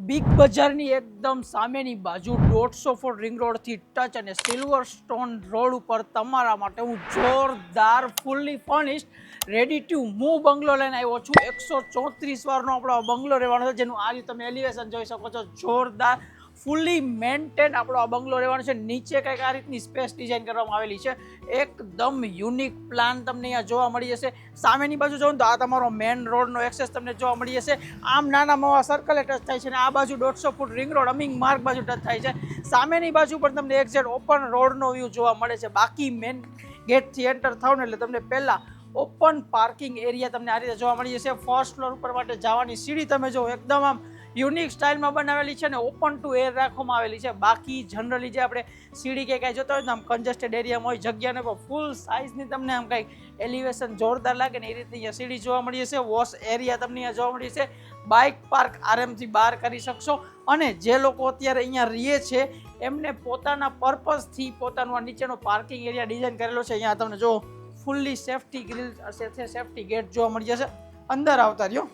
Big બજારની એકદમ સામેની બાજુ 150 ફૂટ રિંગ રોડથી ટચ અને સિલ્વર સ્ટોન રોડ ઉપર તમારા માટે હું જોરદાર fully furnished ready to move bungalow લઈને આવ્યો છું. 134 વારનો આપણો બંગલો રહેવાનો છે, જેનું આજે તમે એલિવેશન જોઈ શકો છો. જોરદાર ફૂલ્લી મેન્ટેન આપણો આ બંગલો રહેવાનો છે. નીચે કંઈક આ રીતની સ્પેસ ડિઝાઇન કરવામાં આવેલી છે. એકદમ યુનિક પ્લાન તમને અહીંયા જોવા મળી જશે. સામેની બાજુ જોઉં તો આ તમારો મેન રોડનો એક્સેસ તમને જોવા મળી જશે. આમ નાના મોવા સર્કલ ટચ થાય છે અને આ બાજુ 150 ફૂટ રિંગ રોડ અમિંગ માર્ગ બાજુ ટચ થાય છે. સામેની બાજુ પર તમને એક્ઝેક્ટ ઓપન રોડનો વ્યૂ જોવા મળે છે. બાકી મેન ગેટથી એન્ટર થાવ ને એટલે તમને પહેલા ઓપન પાર્કિંગ એરિયા તમને આ રીતે જોવા મળી જશે. ફર્સ્ટ ફ્લોર ઉપર માટે જવાની સીડી તમે જો એકદમ આમ યુનિક સ્ટાઇલમાં બનાવેલી છે ને ઓપન ટુ એર રાખવામાં આવેલી છે. બાકી જનરલી જે આપણે સીડી કે કાંઈ જોતા હોય ને આમ કન્જેસ્ટેડ એરિયામાં હોય જગ્યાને પણ ફૂલ સાઇઝની તમને આમ કંઈક એલિવેશન જોરદાર લાગે ને એ રીતે અહીંયા સીડી જોવા મળી જશે. વોશ એરિયા તમને અહીંયા જોવા મળી જશે. બાઇક પાર્ક આરામથી બહાર કરી શકશો. અને જે લોકો અત્યારે અહીંયા રહે છે એમને પોતાના પર્પઝથી પોતાનું આ નીચેનો પાર્કિંગ એરિયા ડિઝાઇન કરેલો છે. અહીંયા તમને જો ફૂલ્લી સેફ્ટી ગ્રીલ સાથે સેફ્ટી ગેટ જોવા મળી જશે. અંદર આવતા રહ્યો.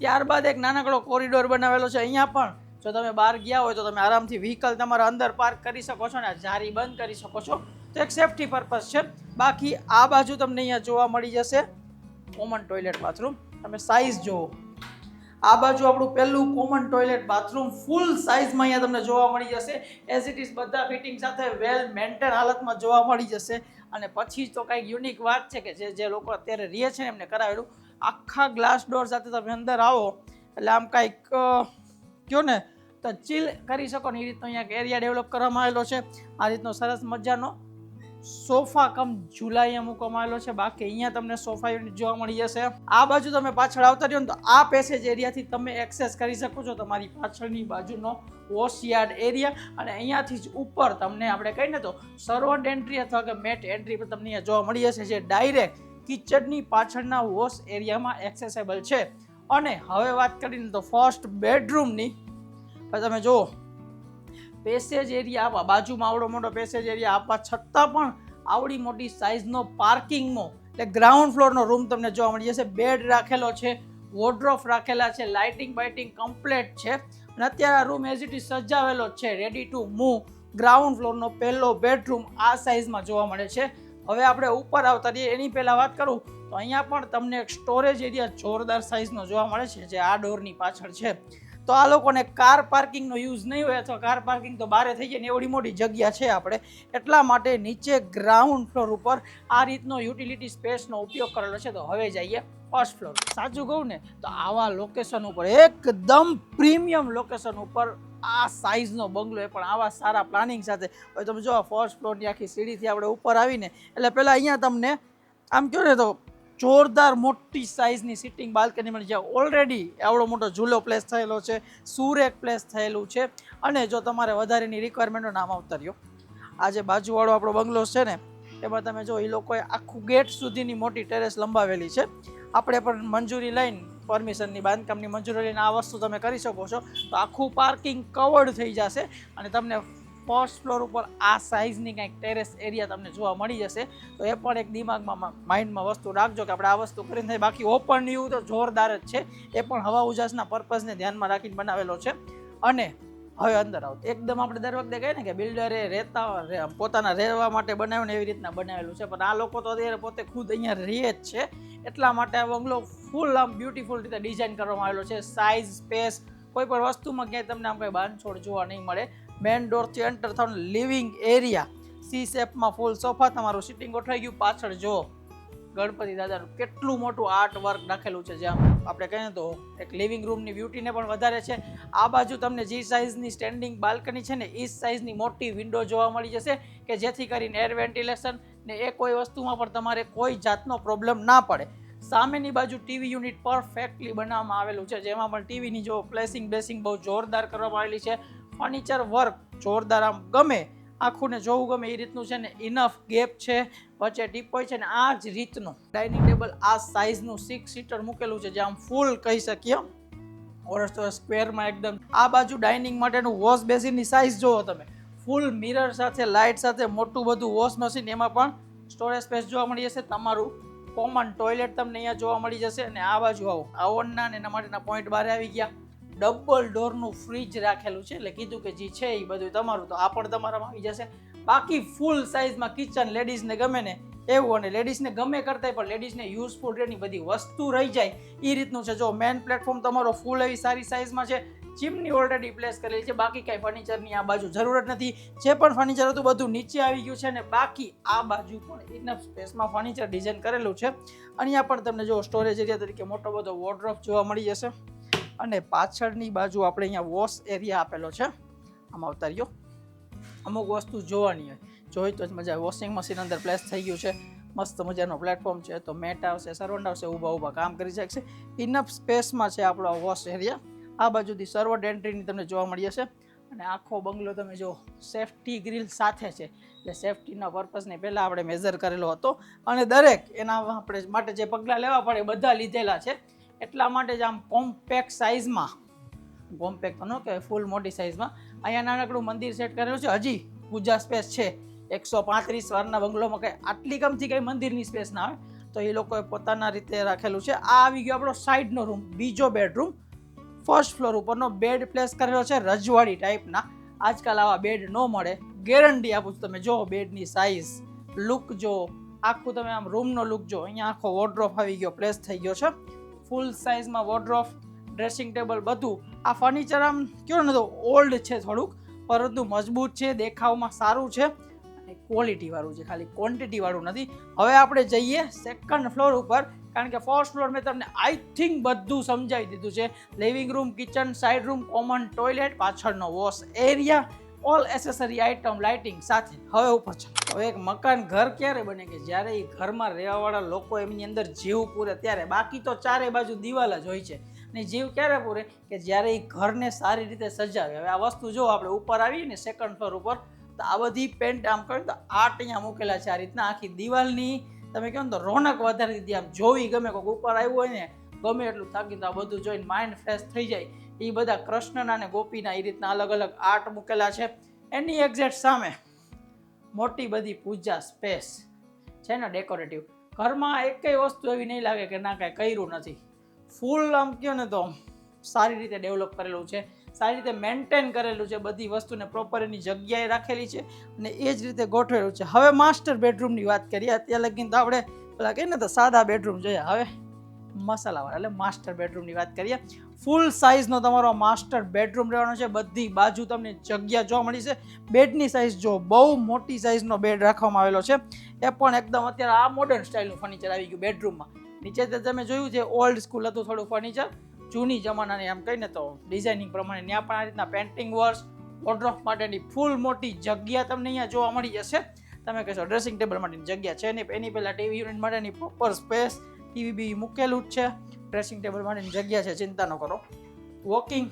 ત્યારબાદ એક નાનકડો કોરિડોર બનાવેલો છે. અહીંયા પણ જો તમે બહાર ગયા હોય તો તમે આરામથી વ્હીકલ તમારા અંદર પાર્ક કરી શકો છો ને જારી બંધ કરી શકો છો. તો એક સેફ્ટી પર્પઝ છે. બાકી આ બાજુ તમને અહીંયા જોવા મળી જશે કોમન ટોયલેટ બાથરૂમ. તમે સાઇઝ જુઓ. આ બાજુ આપણું પહેલું કોમન ટોયલેટ બાથરૂમ ફૂલ સાઇઝમાં અહીંયા તમને જોવા મળી જશે. એઝ ઇટ ઇઝ બધા ફિટિંગ સાથે વેલ મેન્ટેન હાલતમાં જોવા મળી જશે. અને પછી તો કંઈક યુનિક વાત છે કે જે લોકો અત્યારે રહે છે એમને કરાવેલું આખા ગ્લાસ ડોર સાથે તમે અંદર આવો એટલે આમ કાંઈક કહો ને તો ચીલ કરી શકો ને એ રીતનો અહીંયા એરિયા ડેવલપ કરવામાં આવેલો છે. આ રીતનો સરસ મજાનો સોફા કમ ઝૂલા અહીંયા મૂકવામાં આવેલો છે. બાકી અહીંયા તમને સોફા યુનિટ જોવા મળી જશે. આ બાજુ તમે પાછળ આવતા રહ્યો ને તો આ પેસેજ એરિયાથી તમે એક્સેસ કરી શકો છો તમારી પાછળની બાજુનો વોશયાર્ડ એરિયા. અને અહીંયાથી જ ઉપર તમને આપણે કહીને તો સર્વન્ટ એન્ટ્રી અથવા કે મેટ એન્ટ્રી પર તમને અહીંયા જોવા મળી જશે, જે ડાયરેક્ટ કિચનની પાછળના વોશ એરિયામાં એક્સેસેબલ છે. અને હવે વાત કરીને તો ફર્સ્ટ બેડરૂમની તમે જુઓ પેસેજ એરિયા આપવા બાજુમાં આવડો મોટો પેસેજ એરિયા આપવા છતાં પણ આવડી મોટી સાઇઝનો પાર્કિંગનો એટલે ગ્રાઉન્ડ ફ્લોરનો રૂમ તમને જોવા મળી જશે. બેડ રાખેલો છે, વોર્ડરોબ રાખેલા છે, લાઇટિંગ બાઇટિંગ કમ્પ્લીટ છે. અને અત્યારે આ રૂમ એઝ ઇટ ઇઝ સજાવેલો છે રેડી ટુ મૂવ. ગ્રાઉન્ડ ફ્લોરનો પહેલો બેડરૂમ આ સાઇઝમાં જોવા મળે છે. હવે આપણે ઉપર આવતા રહીએ એની પહેલાં વાત કરું તો અહીંયા પણ તમને એક સ્ટોરેજ એરિયા જોરદાર સાઇઝનો જોવા મળે છે, જે આ ડોરની પાછળ છે. તો આ લોકોને કાર પાર્કિંગનો યુઝ નહીં હોય અથવા કાર પાર્કિંગ તો બહાર થઈ જાય ને એવડી મોટી જગ્યા છે આપણે એટલા માટે નીચે ગ્રાઉન્ડ ફ્લોર ઉપર આ રીતનો યુટિલિટી સ્પેસનો ઉપયોગ કરેલો છે. તો હવે જઈએ ફર્સ્ટ ફ્લોર. સાચું કહું ને તો આવા લોકેશન ઉપર એકદમ પ્રીમિયમ લોકેશન ઉપર આ સાઇઝનો બંગલો એ પણ આવા સારા પ્લાનિંગ સાથે. હવે તમે જો ફર્સ્ટ ફ્લોરની આખી સીડીથી આપણે ઉપર આવીને એટલે પહેલાં અહીંયા તમને આમ કહો ને તો જોરદાર મોટી સાઇઝની સિટિંગ બાલ્કની મળી જાય. ઓલરેડી આવડો મોટો ઝૂલો પ્લેસ થયેલો છે, સુરેક પ્લેસ થયેલું છે. અને જો તમારે વધારેની રિક્વાયરમેન્ટનો નામ આવતા રહ્યો આ જે બાજુવાળો આપણો બંગલો છે ને એમાં તમે જો એ લોકોએ આખું ગેટ સુધીની મોટી ટેરેસ લંબાવેલી છે. આપણે પણ મંજૂરી લઈને પરમિશનની બાંધકામની મંજૂરી લઈને આ વસ્તુ તમે કરી શકો છો. તો આખું પાર્કિંગ કવર્ડ થઈ જશે અને તમને ફર્સ્ટ ફ્લોર ઉપર આ સાઇઝની કંઈક ટેરેસ એરિયા તમને જોવા મળી જશે. તો એ પણ એક દિમાગમાં માઇન્ડમાં વસ્તુ રાખજો કે આપણે આ વસ્તુ કરીને થાય. બાકી ઓપન વ્યૂ તો જોરદાર જ છે. એ પણ હવા ઉજાસના પર્પઝને ધ્યાનમાં રાખીને બનાવેલો છે. અને હવે અંદર આવો એકદમ આપણે દર વખતે કહીએ ને કે બિલ્ડરે રહેતા પોતાના રહેવા માટે બનાવ્યું ને એવી રીતના બનાવેલું છે. પણ આ લોકો તો અત્યારે પોતે ખુદ અહીંયા રહે જ છે એટલા માટે આ બંગલો ફૂલ આમ બ્યુટીફુલ રીતે ડિઝાઇન કરવામાં આવેલો છે. સાઇઝ સ્પેસ કોઈ પણ વસ્તુમાં ક્યાંય તમને આમ કંઈ બાંધછોડ જોવા નહીં મળે. મેન ડોરથી એન્ટર થવાનું લિવિંગ એરિયા સી શેપમાં ફૂલ સોફા તમારું સિટિંગ ગોઠવાઈ ગયું. પાછળ જો ગણપતિ દાદાનું કેટલું મોટું આર્ટ વર્ક નાખેલું છે, જ્યાં આપણે કહીએ તો એક લિવિંગ રૂમની બ્યુટીને પણ વધારે છે. આ બાજુ તમને જે સાઇઝની સ્ટેન્ડિંગ બાલ્કની છે ને એ સાઇઝની મોટી વિન્ડો જોવા મળી જશે કે જેથી કરીને એર વેન્ટિલેશન ને એ કોઈ વસ્તુમાં પણ તમારે કોઈ જાતનો પ્રોબ્લેમ ના પડે. સામેની બાજુ ટીવી યુનિટ પરફેક્ટલી બનાવવામાં આવેલું છે, જેમાં પણ ટીવીની જો પ્લેસિંગ બેસિંગ બહુ જોરદાર કરવામાં આવેલી છે. ફર્નિચર વર્ક જોરદાર આમ ગમે આખું ને જોવું ગમે એ રીતનું છે ને ઇનફ ગેપ છે, વચ્ચે ટીપોય છે ને આ જ રીતનું ડાઇનિંગ ટેબલ આ સાઇઝનું 6 સીટર મૂકેલું છે, જે આમ ફૂલ કહી શકીએ ઓરસ સ્ક્વેરમાં એકદમ. આ બાજુ ડાઇનિંગ માટેનું વોશ બેસિનની સાઇઝ જુઓ તમે, ફૂલ મિરર સાથે લાઇટ સાથે મોટું બધું વોશ મશીન, એમાં પણ સ્ટોરેજ સ્પેસ જોવા મળી જશે. તમારું કોમન ટોયલેટ તમને અહીંયા જોવા મળી જશે. અને આ બાજુ આવો આવનના ને એના માટેના પોઈન્ટ બહાર આવી ગયા. ડબલ ડોરનું ફ્રીજ રાખેલું છે, એટલે કીધું કે જે છે એ બધું તમારું, તો આ પણ તમારામાં આવી જશે. બાકી ફૂલ સાઇઝમાં કિચન લેડીઝને ગમે ને એવું, અને લેડીઝને ગમે કરતાં પણ લેડીઝને યુઝફુલ રહેની બધી વસ્તુ રહી જાય એ રીતનું છે. જો મેન પ્લેટફોર્મ તમારો ફૂલ એવી સારી સાઇઝમાં છે, ચીમની ઓલરેડી પ્લેસ કરેલી છે, બાકી કાંઈ ફર્નિચરની આ બાજુ જરૂરત નથી. જે પણ ફર્નિચર હતું બધું નીચે આવી ગયું છે, ને બાકી આ બાજુ પણ ઇનફ સ્પેસમાં ફર્નિચર ડિઝાઇન કરેલું છે. અહીંયા પણ તમને જો સ્ટોરેજ એરિયા તરીકે મોટો બધો વોર્ડરોબ જોવા મળી જશે, અને પાછળની બાજુ આપણે અહીંયા વોશ એરિયા આપેલો છે. આમાં અવતાર્યો અમુક વસ્તુ જોવાની હોય, જોઈ તો જ મજા આવે. વોશિંગ મશીન અંદર પ્લેસ થઈ ગયું છે, મસ્ત મજાનો પ્લેટફોર્મ છે, તો મેટ આવશે, સર્વન્ટ આવશે, ઊભા કામ કરી શકશે. ઇનફ સ્પેસમાં છે આપણો વોશ એરિયા. આ બાજુથી સર્વન્ટ એન્ટ્રીની તમને જોવા મળી જશે, અને આખો બંગલો તમે જો સેફ્ટી ગ્રીલ સાથે છે, એટલે સેફ્ટીના પર્પઝને પહેલાં આપણે મેઝર કરેલો હતો, અને દરેક એના આપણે માટે જે પગલાં લેવા પડે બધા લીધેલા છે. એટલા માટે જ આમ કોમ્પેક્ટ સાઇઝમાં, કોમ્પેક્ટ તો ન કહેવાય, ફૂલ મોટી સાઇઝમાં અહીંયા નાનકડું મંદિર સેટ કરેલું છે. હજી પૂજા સ્પેસ છે, 135 વારના બંગલોમાં કંઈ આટલી કમથી કંઈ મંદિરની સ્પેસ ના આવે, તો એ લોકોએ પોતાના રીતે રાખેલું છે. આ આવી ગયો આપણો સાઈડનો રૂમ, બીજો બેડરૂમ. ફર્સ્ટ ફ્લોર ઉપરનો બેડ પ્લેસ કરેલો છે રજવાડી ટાઈપના. આજકાલ આવા બેડ ન મળે, ગેરંટી આપું છું. તમે જો બેડની સાઇઝ, લુક જો, આખું તમે આમ રૂમનો લુક જો. અહીંયા આખો વોર્ડરોબ આવી ગયો, પ્લેસ થઈ ગયો છે ફૂલ સાઇઝમાં. વોર્ડરોબ, ડ્રેસિંગ ટેબલ બધું. આ ફર્નિચર આમ કયો ને તો ઓલ્ડ છે થોડુંક, પરંતુ મજબૂત છે, દેખાવમાં સારું છે, અને ક્વોલિટીવાળું છે, ખાલી ક્વોન્ટિટીવાળું નથી. હવે આપણે જઈએ સેકન્ડ ફ્લોર ઉપર, કારણ કે ફર્સ્ટ ફ્લોર મેં તમને આઈ થિંક બધું સમજાવી દીધું છે. Living room, kitchen, side room, common toilet, પાછળનો wash area, all accessory item, lighting સાથે. હવે ઉપર છે. હવે એક મકાન ઘર ક્યારે બને કે જ્યારે એ ઘરમાં રહેવાવાળા લોકો એમની અંદર જીવ પૂરે ત્યારે. બાકી તો ચારે બાજુ દિવાલ જ હોય છે, ને જીવ ક્યારે પૂરે કે જ્યારે એ ઘરને સારી રીતે સજાવે. હવે આ વસ્તુ જો આપણે ઉપર આવીએ ને સેકન્ડ ફ્લોર ઉપર, તો આ બધી પેન્ટ આમ કહ્યું તો આર્ટ અહીંયા મૂકેલા છે આ રીતના. આખી દિવાલની તમે કહો ને તો રોનક વધારી દીધી, આમ જોવી ગમે. કોઈક ઉપર આવ્યું હોય ને ગમે એટલું થાકી તો આ બધું જોઈને માઇન્ડ ફ્રેશ થઈ જાય. એ બધા કૃષ્ણના અને ગોપીના એ રીતના અલગ અલગ આર્ટ મૂકેલા છે. એની એક્ઝેક્ટ સામે મોટી બધી પૂજા સ્પેસ છે ને, ડેકોરેટિવ. ઘરમાં એકેય વસ્તુ એવી નહીં લાગે કે ના કાંઈ કર્યું નથી. ફૂલ આમ કહો ને તો સારી રીતે ડેવલપ કરેલું છે, સારી રીતે મેન્ટેન કરેલું છે. બધી વસ્તુને પ્રોપર એની જગ્યાએ રાખેલી છે, અને એ જ રીતે ગોઠવેલું છે. હવે માસ્ટર બેડરૂમની વાત કરીએ. અત્યારે લગીને તો આપણે પેલા કહીએ ને તો સાદા બેડરૂમ જોઈએ, હવે મસાલાવાળા એટલે માસ્ટર બેડરૂમની વાત કરીએ. ફૂલ સાઇઝનો તમારો માસ્ટર બેડરૂમ રહેવાનો છે. બધી બાજુ તમને જગ્યા જોવા મળી છે. બેડની સાઇઝ જો, બહુ મોટી સાઇઝનો બેડ રાખવામાં આવેલો છે. એ પણ એકદમ અત્યારે આ મોડર્ન સ્ટાઇલનું ફર્નિચર આવી ગયું બેડરૂમમાં. નીચે તો તમે જોયું છે ઓલ્ડ સ્કૂલ હતું થોડું ફર્નિચર, જૂની જમાનાની આમ કહીને તો ડિઝાઇનિંગ પ્રમાણે. ત્યાં પણ આ રીતના પેન્ટિંગ વર્ક, વોર્ડરોબ માટેની ફૂલ મોટી જગ્યા તમને અહીંયા જોવા મળી જશે. તમે કહેશો ડ્રેસિંગ ટેબલ માટેની જગ્યા છે ને, એની પહેલાં ટીવી યુનિટ માટેની પ્રોપર સ્પેસ, ટીવી બી મૂકેલું જ છે. ડ્રેસિંગ ટેબલ માટેની જગ્યા છે, ચિંતા ન કરો. વોકિંગ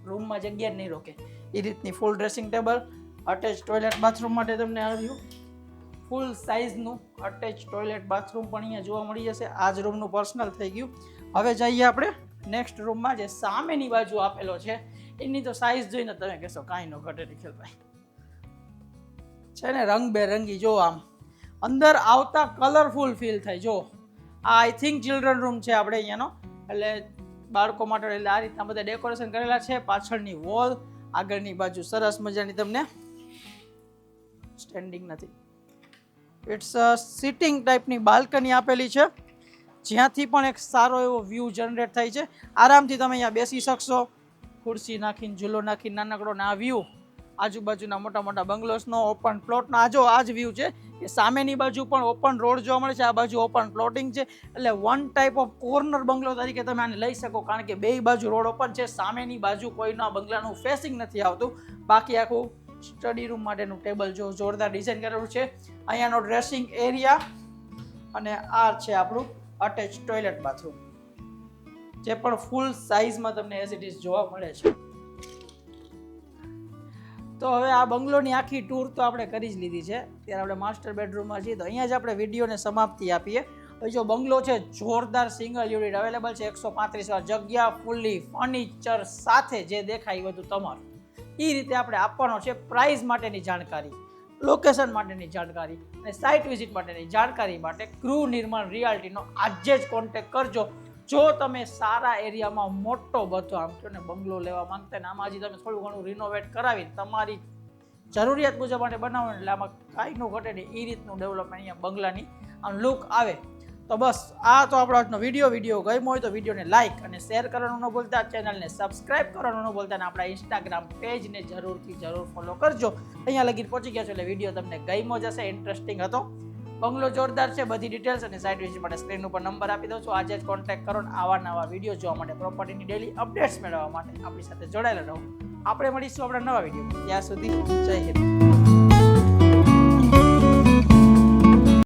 રૂમમાં જગ્યા જ નહીં રોકે એ રીતની full dressing table. Attach toilet bathroom માટે તમને આવ્યું ફૂલ સાઇઝનું અટેચ ટોયલેટ બાથરૂમ પણ અહીંયા જોવા મળી જશે. આ જ રૂમનું પર્સનલ થઈ ગયું. હવે જઈએ આપણે નેક્સ્ટ રૂમમાં, જે સામેની બાજુ આપેલો છે. એની તો સાઇઝ જોઈને તમે કહેશો કાંઈ ન ઘટે નિખિલભાઈ, છે ને રંગબેરંગી. જો આમ અંદર આવતા કલરફુલ ફીલ થાય. જો આ આઈ થિંક ચિલ્ડ્રન રૂમ છે આપણે અહીંયાનો, એટલે બાળકો માટે. એટલે આ રીતના બધા ડેકોરેશન કરેલા છે. પાછળની વોલ, આગળની બાજુ સરસ મજાની તમને સ્ટેન્ડિંગ નથી, ઇટ્સ સિટિંગ ટાઈપની બાલ્કની આપેલી છે, જ્યાંથી પણ એક સારો એવો વ્યૂ જનરેટ થાય છે. આરામથી તમે અહીંયા બેસી શકશો, ખુરશી નાખીને, ઝૂલો નાખીને, નાનકડો ને આ વ્યૂ આજુબાજુના મોટા મોટા બંગલોસનો, ઓપન પ્લોટનો. આ જ વ્યૂ છે કે સામેની બાજુ પણ ઓપન રોડ જોવા મળે છે, આ બાજુ ઓપન પ્લોટિંગ છે. એટલે વન ટાઈપ ઓફ કોર્નર બંગલો તરીકે તમે આને લઈ શકો, કારણ કે બે બાજુ રોડ ઓપન છે. સામેની બાજુ કોઈના બંગલાનું ફેસિંગ નથી આવતું. બાકી આખું સ્ટડી રૂમ માટેનું ટેબલ જો જોરદાર ડિઝાઇન કરેલું છે. અહીંયાનો ડ્રેસિંગ એરિયા, અને આ છે આપણું અટેચ ટોયલેટ બાથરૂમ, જે પણ ફૂલ સાઇઝમાં તમને એઝ ઇટ ઇઝ જોવા મળે છે. તો હવે આ બંગલોની આખી ટૂર તો આપણે કરી જ લીધી છે. ત્યારે આપણે માસ્ટર બેડરૂમમાં છીએ, તો અહીંયા જ આપણે વિડીયોને સમાપ્તિ આપીએ. હવે જો બંગલો છે જોરદાર, સિંગલ યુનિટ અવેલેબલ છે, 135 વાર જગ્યા, ફૂલ્લી ફર્નિચર સાથે જે દેખાય બધું તમારું એ રીતે આપણે આપવાનો છે. પ્રાઇસ માટેની જાણકારી, લોકેશન માટેની જાણકારી અને સાઇટ વિઝિટ માટેની જાણકારી માટે ગૃહ નિર્માણ રિયાલ્ટીનો આજે જ કોન્ટેક્ટ કરજો. જો તમે સારા એરિયામાં મોટો બધો આમ કહો ને બંગલો લેવા માંગતા ને આમાં હજી તમે થોડું ઘણું રિનોવેટ કરાવીને તમારી જરૂરિયાત મુજબ માટે બનાવો એટલે આમાં કાંઈ ન ઘટે ને એ રીતનું ડેવલપમેન્ટ અહીંયા બંગલાની આમ લુક આવે. તો બસ આ તો આપણો આજનો વિડીયો ગમ્યો હોય તો વિડીયોને લાઇક અને શેર કરવાનું ન ભૂલતા, ચેનલને સબસ્ક્રાઇબ કરવાનું ન ભૂલતા અને આપણા ઇન્સ્ટાગ્રામ પેજને જરૂર ફોલો કરજો. અહીંયા લગી પહોંચી ગયા છો એટલે વિડીયો તમને ગમ્યો જશે, ઇન્ટરેસ્ટિંગ હતો. બંગલો જોરદાર છે. બધી ડિટેલ્સ અને સાઇટ વિઝિટ માટે સ્ક્રીન ઉપર નંબર આપી દઉં છું. આજે જ કોન્ટેક્ટ કરો ને આવા નવા વિડીયો જોવા માટે, પ્રોપર્ટીની ડેલી અપડેટ્સ મેળવવા માટે આપણી સાથે જોડાયેલા રહો. આપણે મળીશું આપણા નવા વિડીયો. ત્યાં સુધી જય હિન્દ.